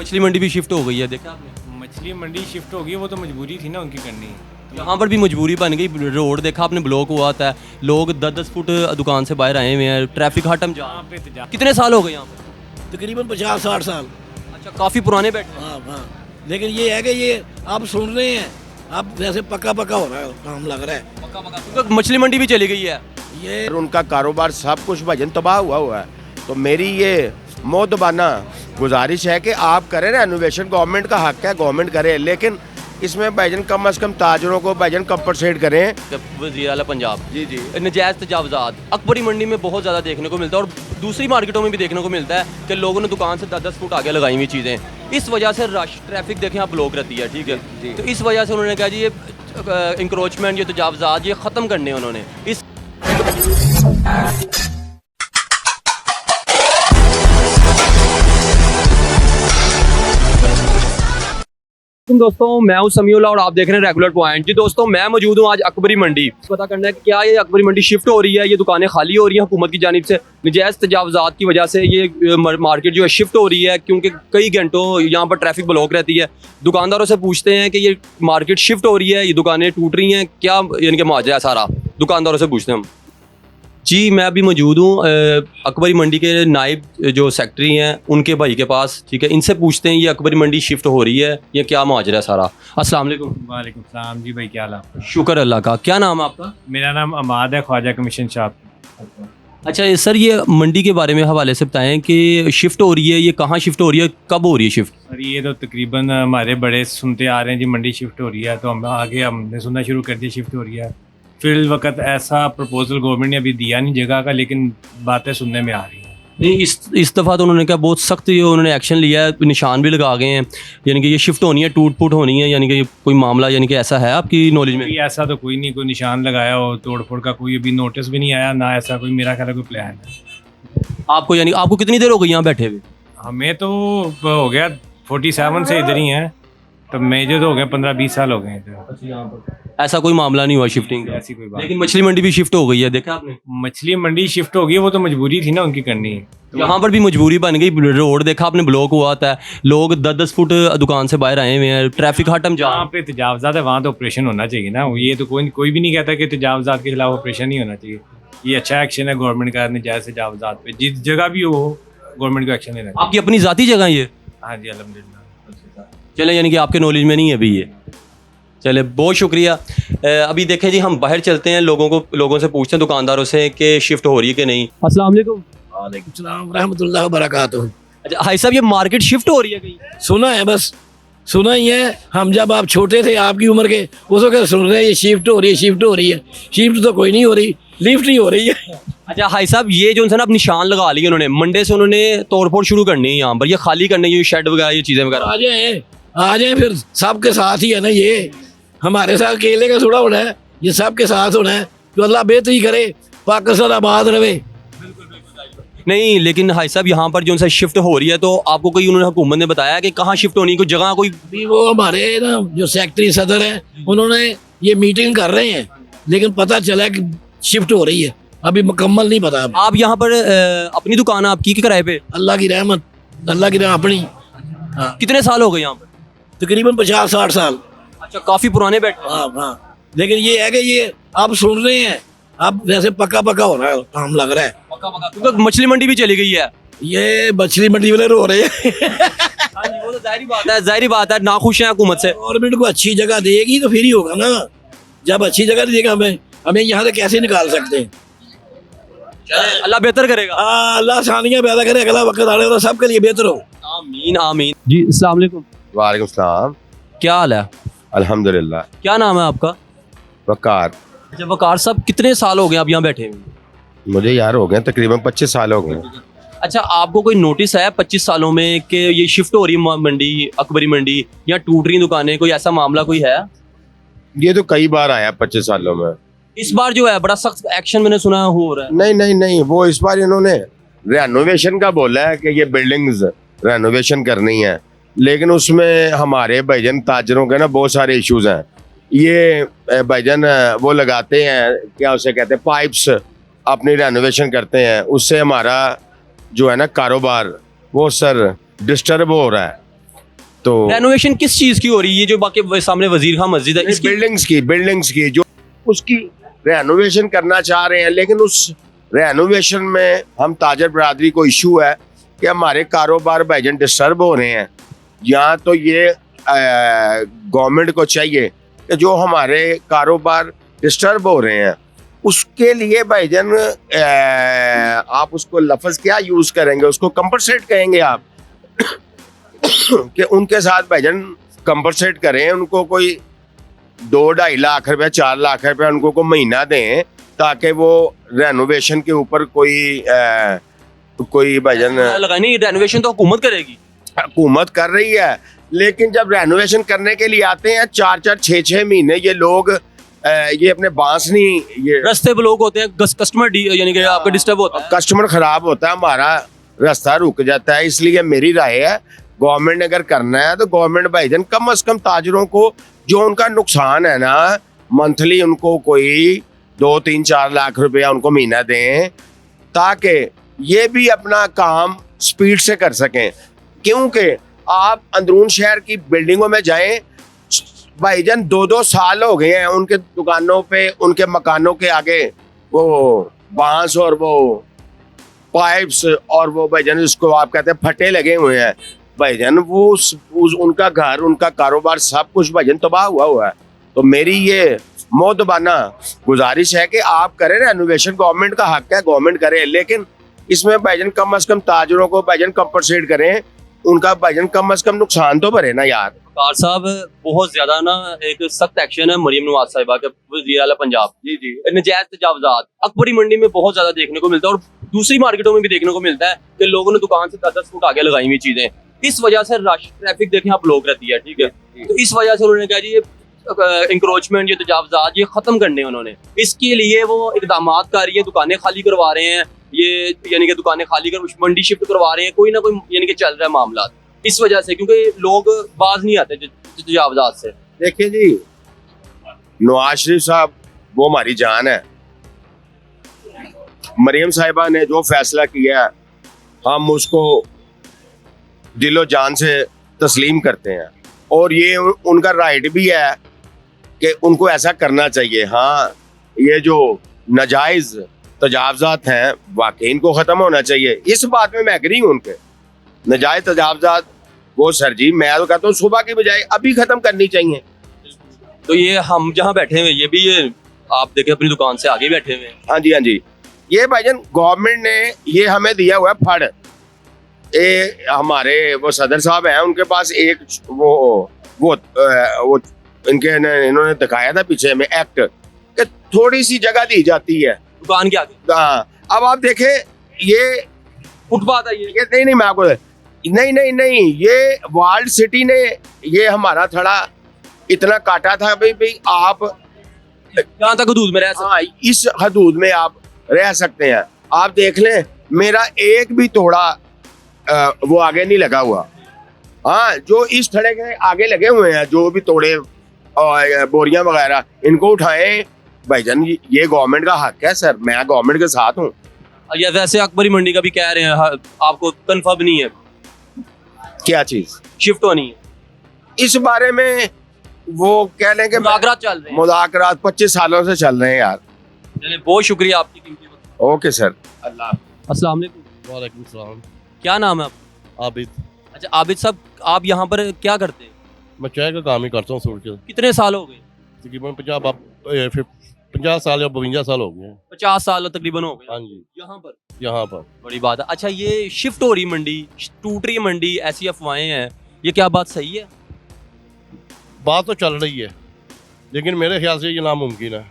मछली मंडी भी शिफ्ट हो गई है, देखा आपने? मछली मंडी शिफ्ट होगी, वो तो मजबूरी थी ना उनकी करनी। यहाँ पर भी मजबूरी बन गई, रोड देखा आपने ब्लॉक हुआ था, लोग 10-10 फुट दुकान से बाहर आए हुए हैं, ट्रैफिक हटम जा। यहाँ पे तो कितने साल हो गए यहाँ पर? तकरीबन 50-60 साल। अच्छा, काफ़ी पुराने बैठे। हाँ हाँ, लेकिन ये है कि ये आप सुन रहे हैं, अब जैसे पक्का पक्का हो रहा है, काम लग रहा है। क्योंकि मछली मंडी भी चली गई है। ये उनका कारोबार सब कुछ भजन तबाह हुआ है। तो मेरी ये मोदबाना गुजारिश है कि आप करें रेनोवेशन, गवर्नमेंट का हक है, गवर्नमेंट करे, लेकिन इसमें भाईजान कम से कम ताजरों को भाईजान कंपनसेट करें। वज़ीर आला पंजाब जी जी, नजायज़ तजावज़ात अकबरी मंडी में बहुत ज़्यादा देखने को मिलता है और दूसरी मार्केटों में भी देखने को मिलता है कि लोगों ने दुकान से 10-10 फुट आगे लगाई हुई चीज़ें, इस वजह से रश ट्रैफिक देखें आप ब्लॉक रहती है, ठीक है। तो इस वजह से उन्होंने कहा जी ये इंक्रोचमेंट, ये तजावज़ात ये ख़त्म करने उन्होंने इस। दोस्तों मैं हूं समीउल्लाह और आप देख रहे हैं रेगुलर पॉइंट। जी दोस्तों, मैं मौजूद हूं आज अकबरी मंडी। पता करना है कि क्या ये अकबरी मंडी शिफ्ट हो रही है, ये दुकानें खाली हो रही हैं हुकूमत की जानिब से, नजायज़ तजावज़ात की वजह से ये मार्केट जो है शिफ्ट हो रही है, क्योंकि कई घंटों यहाँ पर ट्रैफिक ब्लॉक रहती है। दुकानदारों से पूछते हैं कि ये मार्केट शिफ्ट हो रही है, ये दुकानें टूट रही हैं, क्या यानी कि माजरा है सारा, दुकानदारों से पूछते हैं हम। जी मैं अभी मौजूद हूँ अकबरी मंडी के नायब जो सेक्रेटरी हैं उनके भाई के पास, ठीक है। इनसे पूछते हैं ये अकबरी मंडी शिफ्ट हो रही है, ये क्या माजरा है सारा। अस्सलाम वालेकुम। वालेकुम सलाम जी भाई, क्या हाल है? शुक्र अल्लाह का। क्या नाम है आपका? मेरा नाम अमाद है, ख्वाजा कमीशन शॉप। अच्छा सर, ये मंडी के बारे में हवाले से बताएं कि शिफ्ट हो रही है, ये कहाँ शिफ्ट हो रही है, कब हो रही है शिफ्ट? सर ये तो तकरीबन हमारे बड़े सुनते आ रहे हैं जी, मंडी शिफ्ट हो रही है, तो हम आगे हमने सुनना शुरू कर दिया शिफ्ट हो रही है। फिर वक्त ऐसा प्रपोजल गवर्नमेंट ने अभी दिया नहीं जगह का, लेकिन बातें सुनने में आ रही हैं। नहीं, इस दफ़ा तो उन्होंने कहा बहुत सख्त ये उन्होंने एक्शन लिया है, निशान भी लगा गए हैं, यानी कि ये शिफ्ट होनी है, टूट फूट होनी है, यानी कि कोई मामला यानी कि ऐसा है आपकी नॉलेज में? ऐसा तो कोई नहीं, कोई निशान लगाया हो, तोड़ फोड़ का कोई अभी नोटिस भी नहीं आया ना, ऐसा कोई मेरा ख्याल है कोई प्लान है। आपको यानी आपको कितनी देर हो गई यहाँ बैठे हुए? हमें तो हो गया 47 से इधर ही हैं, तो मेजर तो हो गए 15-20 साल हो गए इधर। ऐसा कोई मामला नहीं हुआ शिफ्टिंग का? ऐसी कोई बात। लेकिन मछली मंडी भी शिफ्ट हो गई है, देखा आपने? मछली मंडी शिफ्ट होगी, वो तो मजबूरी थी ना उनकी करनी। यहाँ पर भी मजबूरी बन गई, रोड देखा आपने ब्लॉक हुआ था, लोग 10-10 फुट दुकान से बाहर आए हुए हैं, ट्रैफिक हटम जा। जहाँ पे तजावजात है वहाँ तो ऑपरेशन होना चाहिए ना, ये तो कोई भी नहीं कहता कि तजावजात के खिलाफ ऑपरेशन नहीं होना चाहिए। ये अच्छा एक्शन है गवर्नमेंट का, नजायज़ तजावजात पे जिस जगह भी हो गवर्नमेंट को एक्शन लेना चाहिए। आपकी अपनी ज़ाती जगह ये? हाँ जी अल्हम्दुलिल्लाह। चले, यानी कि आपके नॉलेज में नहीं है अभी ये। चले, बहुत शुक्रिया। अभी देखें जी, हम बाहर चलते हैं, लोगों से पूछते हैं, दुकानदारों से कि शिफ्ट हो रही है कि नहीं। अस्सलाम वालेकुम। वालेकुम सलाम रहमतुल्लाह व बरकातुहू। अच्छा भाई साहब, ये मार्केट शिफ्ट हो रही है कहीं? सुना है, बस सुना ही है। हम जब आप छोटे थे आपकी उम्र के, उस वक्त सुन रहे हैं ये शिफ्ट हो रही है, शिफ्ट हो रही है। शिफ्ट तो कोई नहीं हो रही, लिफ्ट ही हो रही है। अच्छा भाई साहब, ये जो है ना अब निशान लगा लिए उन्होंने, मंडे से उन्होंने तोड़फोड़ शुरू करनी है यहाँ पर, ये खाली करने ये शेड वगैरह ये चीज़ें वगैरह। आ जाए फिर, सबके साथ ही है ना, ये हमारे साथ अकेले का थोड़ा होना है, ये सबके साथ होना है। तो अल्लाह बेहतरी करे, पाकिस्तान आबाद रहे। नहीं लेकिन भाई साहब, यहाँ पर जो है शिफ्ट हो रही है, तो आपको कोई उन्होंने हुकूमत ने बताया कि कहाँ शिफ्ट होनी, कोई जगह कोई? भी वो हमारे ना जो सेक्रेटरी सदर हैं, उन्होंने ये मीटिंग कर रहे हैं, लेकिन पता चला कि शिफ्ट हो रही है, अभी मुकम्मल नहीं पता। आप यहाँ पर अपनी दुकान आपकी के किराए पे? अल्लाह की रहमत, अल्लाह की रहमत अपनी। हाँ, कितने साल हो गए यहाँ पर? तकरीबन 50-60 साल। अच्छा, काफ़ी पुराने बैठे। हाँ हाँ, लेकिन ये है कि ये आप सुन रहे हैं, अब जैसे पक्का पक्का हो रहा है, काम लग रहा है। क्योंकि मछली मंडी भी चली गई है। ये मछली मंडी वाले रो रहे हैं। वो तो जाहिर बात है, नाखुश है हुकूमत से। गवर्नमेंट को अच्छी जगह देगी तो फिर ही होगा ना, जब अच्छी जगह नहीं देगा हमें यहाँ से कैसे निकाल सकते हैं? अल्लाह बेहतर करेगा। हाँ, अल्लाह आसानियाँ पैदा करे, अगला वक्त आने वाला सबके लिए बेहतर हो। आमीन आमीन। जी अस्सलाम वालेकुम। वालेकुम सलाम। क्या हाल है? अल्हम्दुलिल्लाह। क्या नाम है आपका? वकार। अच्छा वकार साहब, कितने साल हो गए आप यहाँ बैठे हुए? मुझे यार हो गए तकरीबन 25 साल हो गए। अच्छा, आपको कोई नोटिस है 25 सालों में कि ये शिफ्ट हो रही है मंडी, अकबरी मंडी, या टूट रही दुकानें, कोई ऐसा मामला कोई है? ये तो कई बार आया 25 सालों में। इस बार जो है बड़ा सख्त एक्शन मैंने सुना हो रहा है। नहीं, वो इस बार इन्होंने रेनोवेशन का बोला है कि ये बिल्डिंग्स रेनोवेशन करनी है, लेकिन उसमें हमारे भाईजान ताजरों के ना बहुत सारे इश्यूज हैं। ये भाईजान वो लगाते हैं, क्या उसे कहते हैं, पाइप्स अपनी रेनोवेशन करते हैं, उससे हमारा जो है ना कारोबार वो सर डिस्टर्ब हो रहा है। तो रेनोवेशन किस चीज की हो रही है? ये जो बाकी सामने वजीर खां मस्जिद है इसकी बिल्डिंग्स की जो उसकी रेनोवेशन करना चाह रहे हैं, लेकिन उस रेनोवेशन में हम ताजर बरादरी को इशू है कि हमारे कारोबार भाईजान डिस्टर्ब हो रहे हैं। यहाँ तो ये गवर्नमेंट को चाहिए कि जो हमारे कारोबार डिस्टर्ब हो रहे हैं उसके लिए भाईजान आप उसको लफ्ज क्या यूज करेंगे, उसको कंपनसेट कहेंगे आप कि उनके साथ भाईजान कंपनसेट करें, उनको कोई 2-2.5 लाख रुपए 4 लाख रुपए उनको को महीना दें ताकि वो रेनोवेशन के ऊपर कोई भाईजान लगानी रेनोवेशन तो हुकूमत करेगी। हुकूमत कर रही है, लेकिन जब रेनोवेशन करने के लिए आते हैं 4-4 6-6 महीने ये लोग ये अपने बांस नहीं, ये रास्ते ब्लॉक होते हैं, कस्टमर यानी कि आपका डिस्टर्ब होता है, कस्टमर खराब होता है, हमारा रास्ता रुक जाता है। इसलिए मेरी राय है गवर्नमेंट ने अगर करना है तो गवर्नमेंट भाईजान कम से कम ताजरों को जो उनका नुकसान है ना मंथली उनको कोई 2-3-4 लाख रुपया उनको महीना दें ताकि ये भी अपना काम स्पीड से कर सकें। क्योंकि आप अंदरून शहर की बिल्डिंगों में जाएं, भाईजान 2-2 साल हो गए हैं उनके दुकानों पे, उनके मकानों के आगे वो बांस और वो पाइप्स और वो भाईजान जिसको आप कहते हैं फटे लगे हुए हैं भाईजान। वो उनका घर, उनका कारोबार सब कुछ भाईजान तबाह हुआ है। तो मेरी ये मोदबाना गुजारिश है कि आप करें रेनोवेशन, गवर्नमेंट का हक है, गवर्नमेंट करे, लेकिन इसमें भाईजान कम से कम ताजरों को भाईजान कंपनसेट करें, उनका भाईजान कम से कम नुकसान तो भरे ना यार। कार साहब बहुत ज्यादा ना एक सख्त एक्शन है मरियम नवाज साहिबा के वज़ीर आला पंजाब जी नजायज तजावजात अकबरी मंडी में बहुत ज्यादा देखने को मिलता है और दूसरी मार्केटों में भी देखने को मिलता है कि लोगों ने दुकान से 10-10 फुट आगे लगाई हुई चीजें। इस वजह से रश ट्रैफिक देखें आप लोग रहती है, ठीक है, तो इस वजह से उन्होंने कहा जी ये इंक्रोचमेंट, ये तजावजात ये खत्म करने उन्होंने, इसके लिए वो इकदाम कर रही है, दुकानें खाली करवा रहे हैं, ये यानी कि दुकानें खाली कर मंडी शिफ्ट करवा रहे हैं, कोई ना कोई यानी कि चल रहा है मामला इस वजह से, क्योंकि लोग बाज नहीं आते तजावजात से। देखिए जी, नवाज शरीफ साहब वो हमारी जान है, मरियम साहिबा ने जो फैसला किया है हम उसको दिलो जान से तस्लीम करते हैं और ये उनका राइट भी है कि उनको ऐसा करना चाहिए। हाँ, ये जो नाजायज तजावजात हैं वाकई इनको ख़त्म होना चाहिए, इस बात में मैं एग्री हूँ उनके। नाजायज तजावजात वो सर जी मैं तो कहता हूँ सुबह की बजाय अभी ख़त्म करनी चाहिए। तो ये हम जहाँ बैठे हुए ये भी ये आप देखें अपनी दुकान से आगे बैठे हुए हैं। हाँ जी, हाँ जी, ये भाईजान गवर्नमेंट ने ये हमें दिया हुआ है फंड। ये हमारे वो सदर साहब हैं, उनके पास एक वो इनके इन्होंने दिखाया था पीछे में एक्ट कि थोड़ी सी जगह दी जाती है दुकान के आगे। हाँ, अब आप देखें ये फुटपाथ है ये नहीं मैं आपको नहीं ये वर्ल्ड सिटी ने ये हमारा थोड़ा इतना काटा था भाई आप यहाँ तक हदूद में रह सकते। हाँ, इस हदूद में आप रह सकते हैं। आप देख लें मेरा एक भी तोड़ा वो आगे नहीं लगा हुआ। हाँ, जो इस थड़े के आगे लगे हुए हैं जो भी तोड़े और बोरियां वगैरह इनको उठाएं भाईजान, ये गवर्नमेंट का हक है सर, मैं गवर्नमेंट के साथ हूँ। या वैसे अकबरी मंडी का भी कह रहे हैं आपको कंफर्म नहीं है क्या चीज शिफ्ट होनी है, इस बारे में वो कह लें कि मुज़ाकरात चल रहे हैं। मुज़ाकरात 25 सालों से चल रहे हैं यार। चलिए बहुत शुक्रिया आपकी कीमती वक्त। ओके सर, अल्लाह। अस्सलाम वालेकुम। वालेकुम सलाम। क्या नाम है आपका? आबिद। अच्छा आबिद साहब, आप यहाँ पर क्या करते हैं? मैं चाय का काम ही करता हूँ सूट के। कितने साल हो गए? तकरीबन 50 साल या 52 साल हो गए हैं। 50 साल तकरीबन हो गए हाँ जी, यहाँ पर। यहाँ पर। बड़ी बात है। अच्छा ये शिफ्ट हो रही मंडी, टूट रही मंडी, ऐसी अफवाहें हैं, ये क्या बात सही है? बात तो चल रही है लेकिन मेरे ख्याल से ये नामुमकिन है।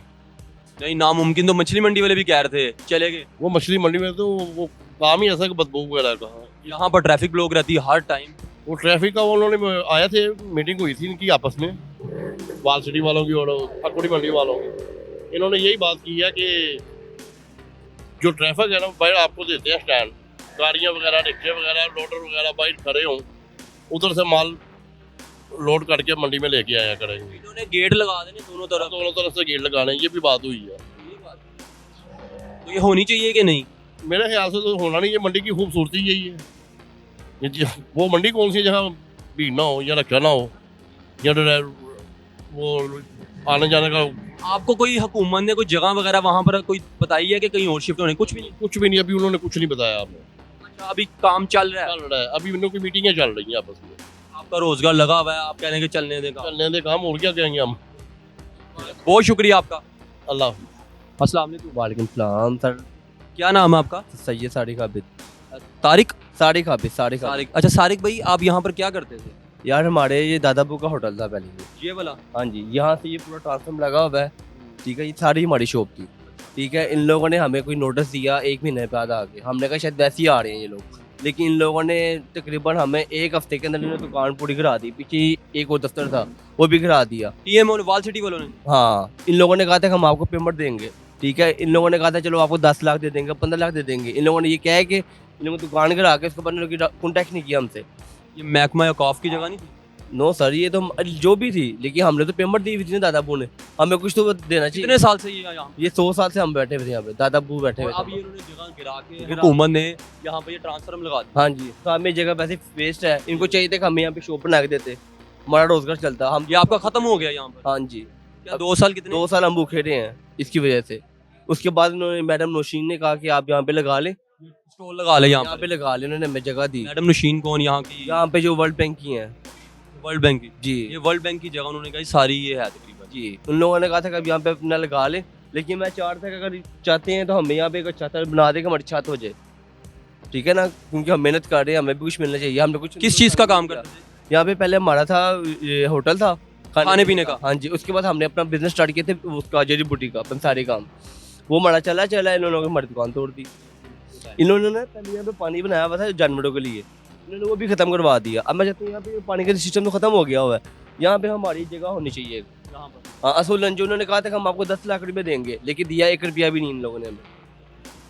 नहीं नामुमकिन तो मछली मंडी वाले भी कह रहे थे, चले गए। वो मछली मंडी में तो वो काम ही ऐसा कि बदबू वगैरह का। यहाँ पर ट्रैफिक लोग रहती है हर टाइम। वो ट्रैफिक का उन्होंने आए थे, मीटिंग हुई थी इनकी आपस में, वाल सिटी वालों की और अकबरी मंडी वालों की। इन्होंने यही बात की है कि जो ट्रैफिक है ना बाहर आपको देते हैं स्टैंड, गाड़ियाँ वगैरह, रिक्शे वगैरह, लोडर वगैरह बाहर खड़े हों, उधर से माल लोड करके मंडी में लेके आया करेंगे। इन्होंने गेट लगा देने दोनों दोनों तरफ से गेट लगाने, ये भी बात हुई है। तो ये होनी चाहिए कि नहीं? मेरे ख्याल से तो होना नहीं, ये मंडी की खूबसूरती यही है। वो मंडी कौन सी जहाँ भीड़ ना हो या रक्षा ना हो या वो आने जाने का आपको कोई हुकूमत ने कोई जगह वगैरह वहाँ पर कोई बताई है कि कहीं और शिफ्ट होने? कुछ भी नहीं। कुछ भी नहीं, अभी उन्होंने कुछ नहीं बताया आपने। अच्छा, अभी काम चल रहा है, चल रहा है, अभी उन लोग की मीटिंगें चल रही हैं आपस में। आपका रोजगार लगा हुआ है, आप कह रहे हैं कि चलने देगा। चलने दे काम, और क्या कहेंगे हम। बहुत शुक्रिया आपका। अल्लाह। अस्सलाम वालेकुम। वालेकुम सलाम सर। क्या नाम है आपका? सैयद सारिक आबिद। तारिक? सारिक आबिद, सारिक आबिद। सारिक। अच्छा सारिक भाई, आप यहाँ पर क्या करते थे? यार हमारे ये दादाबू का होटल था पहले ये। ये वाला? हाँ जी, यहाँ से ये पूरा ट्रांसफॉर्म लगा हुआ है, ठीक है। ये सारी हमारी शॉप थी, ठीक है। इन लोगों ने हमें कोई नोटिस दिया 1 महीने बाद आके, हमने कहा शायद वैसे ही आ रहे हैं ये लोग, लेकिन इन लोगों ने तकरीबन हमें 1 हफ्ते के अंदर इन्होंने दुकान पूरी गिरा दी। पीछे एक और दफ्तर था, वो भी गिरा दिया। टीएम और वाल सिटी वालों ने? हाँ, इन लोगों ने कहा था कि हम आपको पेमेंट देंगे, ठीक है। इन लोगों ने कहा था चलो आपको 10 लाख दे देंगे, 15 लाख दे देंगे। इन लोगों ने ये कहा है कि इन लोगों ने दुकान गिरा के उसके बाद इन लोगों की कॉन्टैक्ट नहीं किया हमसे। ये महकमा औकाफ की जगह नहीं थी? नो सर, ये तो जो भी थी, लेकिन हमने तो पेमेंट दी हुई थी ना दादाबू ने, हमें कुछ तो देना चाहिए। कितने साल से ये यहाँ? ये 100 साल से हम बैठे हुए थे यहाँ पे, दादाबू बैठे हुए अब थे। ये उन्होंने जगह गिरा के हुकूमत ने यहाँ पर ये ट्रांसफार्म लगा दिया। हाँ जी, तो हमें जगह वैसे वेस्ट है, इनको चाहिए था कि हमें यहाँ पे शॉप बना के देते, हमारा रोजगार चलता। हम ये आपका खत्म हो गया यहाँ पर? हाँ जी, क्या 2 साल? कितने? 2 साल हम भूखे रहे हैं इसकी वजह से। उसके बाद उन्होंने मैडम नौशीन ने कहा कि आप यहाँ पे लगा लें, स्टॉल लगा ले यहाँ यहाँ पर। पे लगा लें, उन्होंने हमें जगह दी। मैडम नशीन कौन यहाँ की? यहाँ पे जो वर्ल्ड बैंक की है वर्ल्ड बैंक की? जी ये वर्ल्ड बैंक की जगह उन्होंने कहा सारी ये है तकरीबन। जी, उन लोगों ने कहा था कि अब यहाँ पे अपना लगा लें, लेकिन मैं चाहता था कि अगर चाहते हैं तो हमें यहाँ पे एक छत बना दे कि हमारी छत हो जाए, ठीक है ना, क्योंकि हम मेहनत कर रहे हैं, हमें भी कुछ मिलना चाहिए। हमने कुछ किस चीज़ का काम करते थे? यहाँ पे पहले हमारा था ये होटल था, खाने पीने का? हाँ जी, उसके बाद हमने अपना बिजनेस स्टार्ट किया थे, उसका जड़ी बूटी का पंसारी काम, वो हमारा चला इन लोगों ने हमारी दुकान तोड़ दी। इन्होंने ना पहले यहाँ पे पानी बनाया हुआ था जानवरों के लिए, इन्होंने वो भी खत्म करवा दिया। अब मैं चाहता हूँ यहाँ पे पानी का सिस्टम तो खत्म हो गया हुआ है, यहाँ पे हमारी जगह होनी चाहिए। हाँ, असूलन जो उन्होंने कहा था कि हम आपको 10 लाख रुपए देंगे, लेकिन दिया 1 रुपया भी नहीं इन लोगों ने हमें।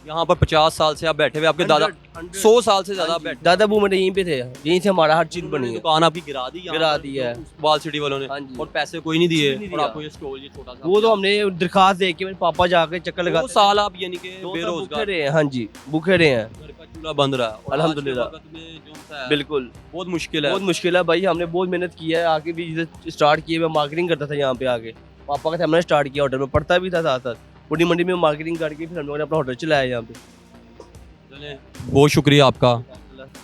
यहाँ पर 50 साल से आप बैठे हुए, आपके दादा 100 साल से ज्यादा बैठे। दादाबू मेरे यहीं पे थे, यहीं से हमारा हर चीज बनी है। दुकान आपकी गिरा दी? गिरा दी है वाल सिटी वालों ने। हाँ जी, और पैसे कोई नहीं दिए कुछ नहीं और दिया। आपको ये स्टॉल ये छोटा सा? वो तो हमने दरखास्त दे के मेरे पापा जाके चक्कर लगा 2 साल आप यानी कि 2 साल भूखे बेरोजगार, रहे हैं। हाँ जी, भूखे रहे हैं, घर का चूल्हा बंद रहा है। और आज के अल्हम्दुलिल्लाह। वक्त में जो सा है, बिल्कुल बहुत मुश्किल है। बहुत मुश्किल है भाई। हमने बहुत मेहनत की है, आके भी स्टार्ट किए, मैं मार्केटिंग करता था यहाँ पे आके, पापा का हमने स्टार्ट किया, होटल में पढ़ता भी था साथ साथ, बड़ी मंडी में मार्केटिंग करके फिर हम लोगों ने अपना होटल चलाया यहाँ पे। चलें, बहुत शुक्रिया आपका।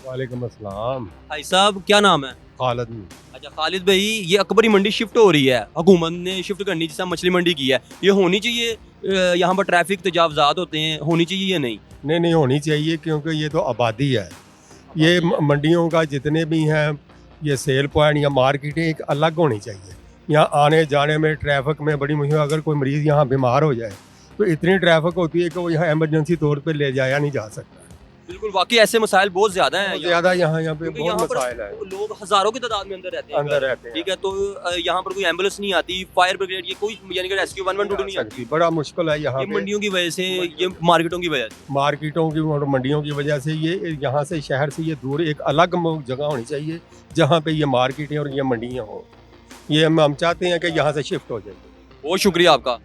वालेकुम अस्सलाम। भाई साहब क्या नाम है? खालिद। अच्छा खालिद भाई, ये अकबरी मंडी शिफ्ट हो रही है, हुकूमत ने शिफ्ट करनी, जैसा मछली मंडी की है, ये होनी चाहिए? यहाँ पर ट्रैफिक तजावजात होते हैं, होनी चाहिए या नहीं? नहीं होनी चाहिए, क्योंकि ये तो आबादी है। ये मंडियों का जितने भी हैं, ये सेल पॉइंट या मार्केटें एक अलग होनी चाहिए। यहाँ आने जाने में ट्रैफिक में बड़ी मुश्किल, अगर कोई मरीज़ यहाँ बीमार हो जाए तो इतनी ट्रैफिक होती है कि वो यहाँ एमरजेंसी तौर पे ले जाया नहीं जा सकता। बिल्कुल, वाकई ऐसे मसाइल बहुत ज्यादा हैं ज़्यादा यहाँ पे क्योंकि बहुत यहाँ पर मसाइल है, लोग हजारों की तादाद में अंदर रहते हैं। अंदर रहते हैं। ठीक है, तो यहाँ पर कोई एम्बुलेंस नहीं आती, फायर ब्रिगेड, ये कोई यानी कि रेस्क्यू 112 नहीं आती। बड़ा मुश्किल है यहाँ ये पे, मंडियों की वजह से, ये मार्केटों की वजह से। मार्केटों की और मंडियों की वजह से। ये यहाँ से शहर से ये दूर एक अलग जगह होनी चाहिए जहाँ पे ये मार्केटें और ये मंडियाँ हों। ये हम चाहते हैं कि यहाँ से शिफ्ट हो जाए। बहुत शुक्रिया आपका।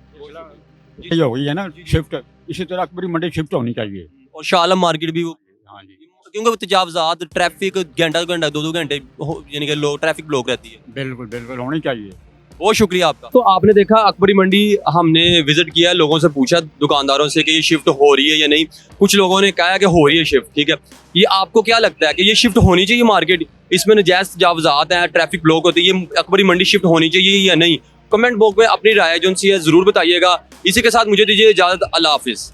ये हो गई है ना शिफ्ट, इसी तरह अकबरी मंडी शिफ्ट होनी चाहिए। और शाह आलम मार्केट भी, हाँ जी, क्योंकि तजावजात, ट्रैफिक घंटा 2 घंटे यानी कि लोग ट्रैफिक ब्लॉक रहती है। बिल्कुल बिल्कुल होनी चाहिए। बहुत शुक्रिया आपका। तो आपने देखा अकबरी मंडी, हमने विजिट किया, लोगों से पूछा, दुकानदारों से कि ये शिफ्ट हो रही है या नहीं। कुछ लोगों ने कहा कि हो रही है शिफ्ट। ठीक है, ये आपको क्या लगता है कि ये शिफ्ट होनी चाहिए मार्केट? इसमें नजायज तजावजात हैं, ट्रैफिक ब्लॉक होती है, ये अकबरी मंडी शिफ्ट होनी चाहिए या नहीं? कमेंट बॉक्स में अपनी राय जो सी है जरूर बताइएगा। इसी के साथ मुझे दीजिए इजाजत। अल्लाह हाफिज।